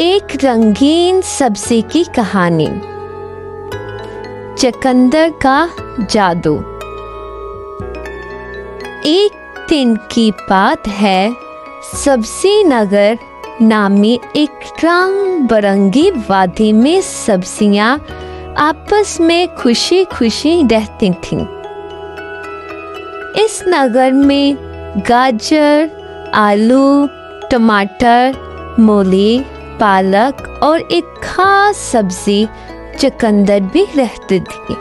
एक रंगीन सब्जी की कहानी। चकंदर का जादू। एक दिन की बात है, सब्जी नगर नामी एक रंग बिरंगी वादी में सब्जियां आपस में खुशी खुशी रहती थीं। इस नगर में गाजर, आलू, टमाटर, मूली, पालक और एक खास सब्जी चकंदर भी रहती थी।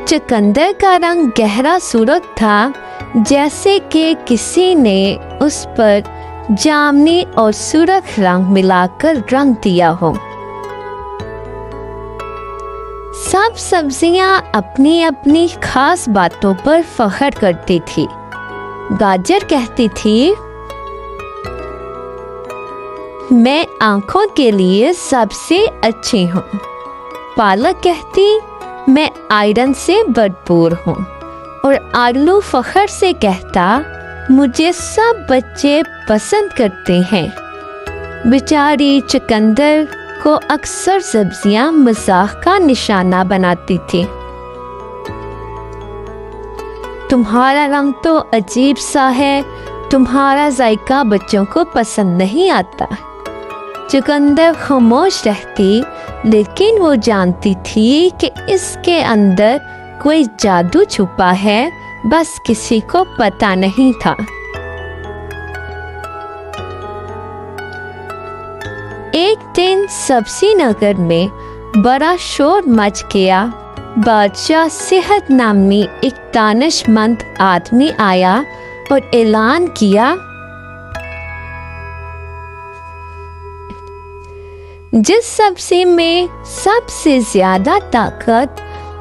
चकंदर का रंग गहरा सुर्ख था, जैसे कि किसी ने उस पर जामुनी और सुर्ख रंग मिलाकर रंग दिया हो। सब सब्जियां अपनी अपनी खास बातों पर फख्र करती थी। गाजर कहती थी, मैं आंखों के लिए सबसे अच्छी हूँ। पालक कहती, मैं आयरन से भरपूर हूँ। और आलू फख्र से कहता, मुझे सब बच्चे पसंद करते हैं। बेचारी चकंदर को अक्सर सब्जियां मजाक का निशाना बनाती थी। तुम्हारा रंग तो अजीब सा है, तुम्हारा जायका बच्चों को पसंद नहीं आता। चकंदर खामोश रहती, लेकिन वो जानती थी कि इसके अंदर कोई जादू छुपा है, बस किसी को पता नहीं था। एक दिन सब्जी नगर में बड़ा शोर मच गया। बादशाह सेहत नामी एक दानिशमंद आदमी आया और ऐलान किया, जिस सब्जी में सबसे ज्यादा ताकत,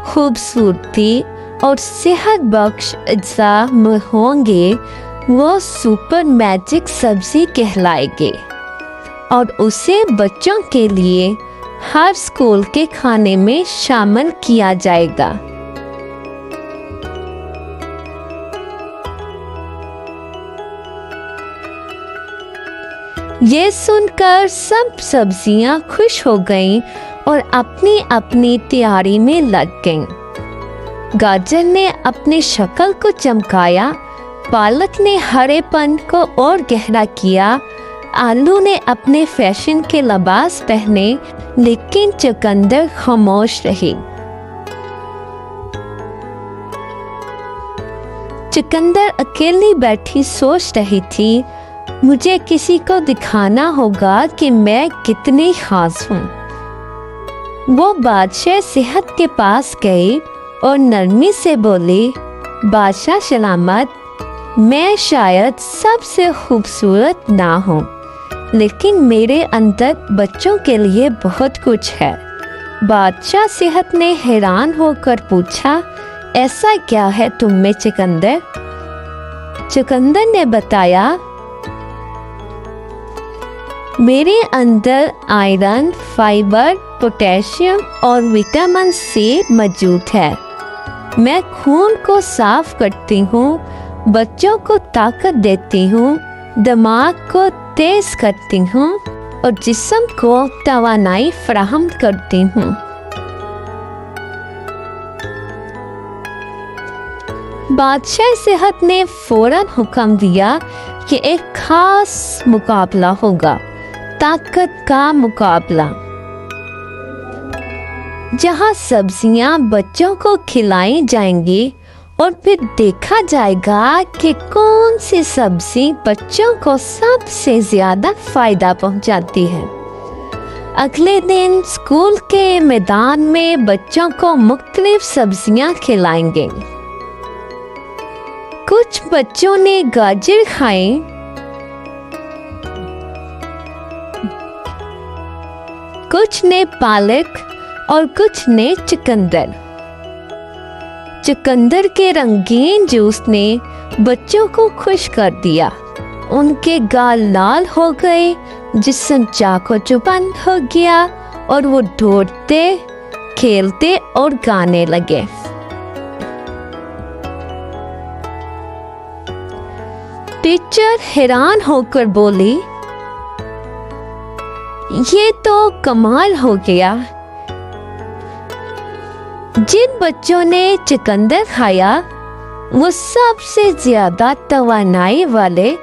खूबसूरती और सेहत बख्श अज्जा में होंगे, वो सुपर मैजिक सब्जी कहलाएगी और उसे बच्चों के लिए हर स्कूल के खाने में शामिल किया जाएगा। ये सुनकर सब सब्जियां खुश हो गईं और अपनी अपनी तैयारी में लग गईं। गाजर ने अपनी शक्ल को चमकाया, पालक ने हरेपन को और गहरा किया, आलू ने अपने फैशन के लिबास पहने, लेकिन चकंदर खामोश रही। चकंदर अकेली बैठी सोच रही थी, मुझे किसी को दिखाना होगा कि मैं कितनी खास हूँ। वो बादशाह सेहत के पास गई और नरमी से बोली, बादशाह सलामत, मैं शायद सबसे खूबसूरत ना हूँ, लेकिन मेरे अंदर बच्चों के लिए बहुत कुछ है। बादशाह सेहत ने हैरान होकर पूछा, ऐसा क्या है तुम में चकंदर? चकंदर ने बताया, मेरे अंदर आयरन, फाइबर, पोटेशियम और विटामिन सी मौजूद है। मैं खून को साफ करती हूँ, बच्चों को ताकत देती हूँ, दिमाग को तेज करती हूँ और जिस्म को तवानाई फराहम करती हूँ। बादशाह सेहत ने फौरन हुक्म दिया कि एक खास मुकाबला होगा, ताकत का मुकाबला, जहां सब्जियां बच्चों को खिलाई जाएंगी और फिर देखा जाएगा कि कौन सी सब्जी बच्चों को सबसे ज्यादा फायदा पहुंचाती है। अगले दिन स्कूल के मैदान में बच्चों को मुख्तलिफ सब्जियां खिलाएंगे। कुछ बच्चों ने गाजर खाई, कुछ ने पालक और कुछ ने चकंदर। चकंदर के रंगीन जूस ने बच्चों को खुश कर दिया। उनके गाल लाल हो गए, जिस्म चाको-चौबंद हो गया और वो दौड़ते, खेलते और गाने लगे। टीचर हैरान होकर बोली, ये तो कमाल हो गया। जिन बच्चों ने चुकंदर खाया वो सबसे ज्यादा तवानाई वाले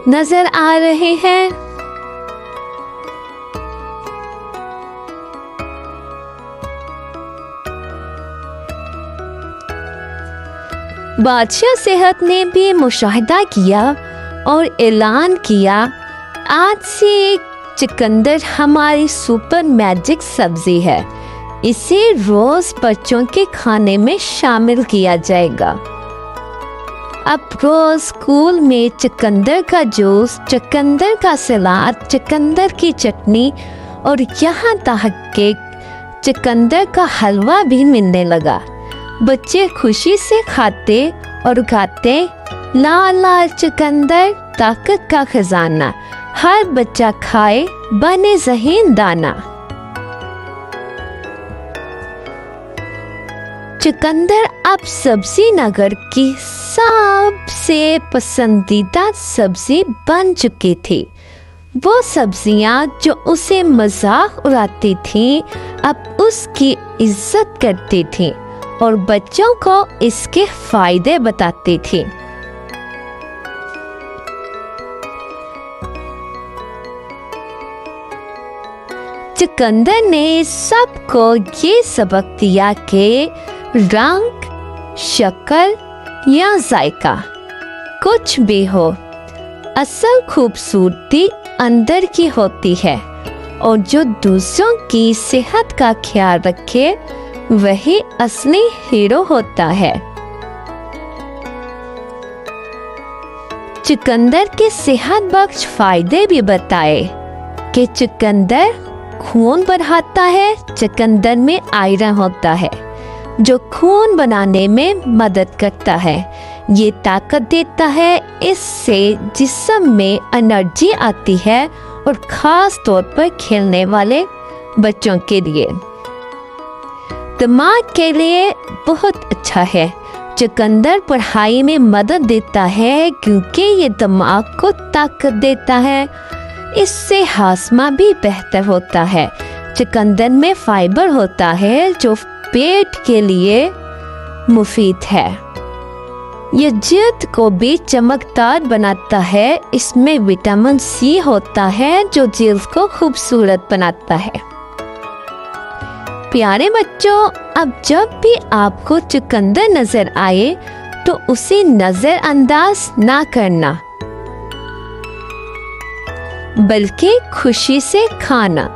नजर आ रहे हैं। बादशाह सेहत ने भी मुशाहिदा किया और ऐलान किया, आज से चुकंदर हमारी सुपर मैजिक सब्जी है। इसे रोज बच्चों के खाने में शामिल किया जाएगा। अब रोज स्कूल में चुकंदर का जूस, चुकंदर का सलाद, चुकंदर की चटनी और यहाँ तक के चुकंदर का हलवा भी मिलने लगा। बच्चे खुशी से खाते और गाते, लाल लाल चुकंदर ताकत का खजाना, हर बच्चा खाए बने ज़हीन दाना। चुकंदर अब सब्जी नगर की सबसे पसंदीदा सब्जी बन चुकी थी। वो सब्जियां जो उसे मजाक उड़ाती थीं, अब उसकी इज्जत करती थीं और बच्चों को इसके फायदे बताती थीं। चुकंदर ने सबको ये सबक दिया कि रंग, शक्ल या जायका कुछ भी हो, असल खूबसूरती अंदर की होती है और जो दूसरों की सेहत का ख्याल रखे वही असली हीरो होता है। चुकंदर के सेहत बख्श फायदे भी बताए कि चुकंदर खून बढ़ाता है। चुकंदर में आयरन होता है जो खून बनाने में मदद करता है। ये ताकत देता है, इससे जिस्म में एनर्जी आती है और ख़ास तौर पर खेलने वाले बच्चों के लिए दिमाग के लिए बहुत अच्छा है। चुकंदर पढ़ाई में मदद देता है क्योंकि ये दिमाग को ताकत देता है। इससे हाजमा भी बेहतर होता है। चुकंदर में फाइबर होता है जो पेट के लिए मुफीद है। ये जल्द को भी चमकदार बनाता है। इसमें विटामिन सी होता है जो जल्द को खूबसूरत बनाता है। प्यारे बच्चों, अब जब भी आपको चुकंदर नजर आए तो उसे नजरअंदाज ना करना, बल्कि खुशी से खाना,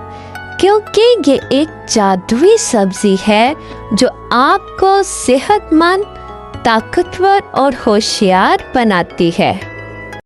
क्योंकि ये एक जादुई सब्जी है जो आपको सेहतमंद, ताकतवर और होशियार बनाती है।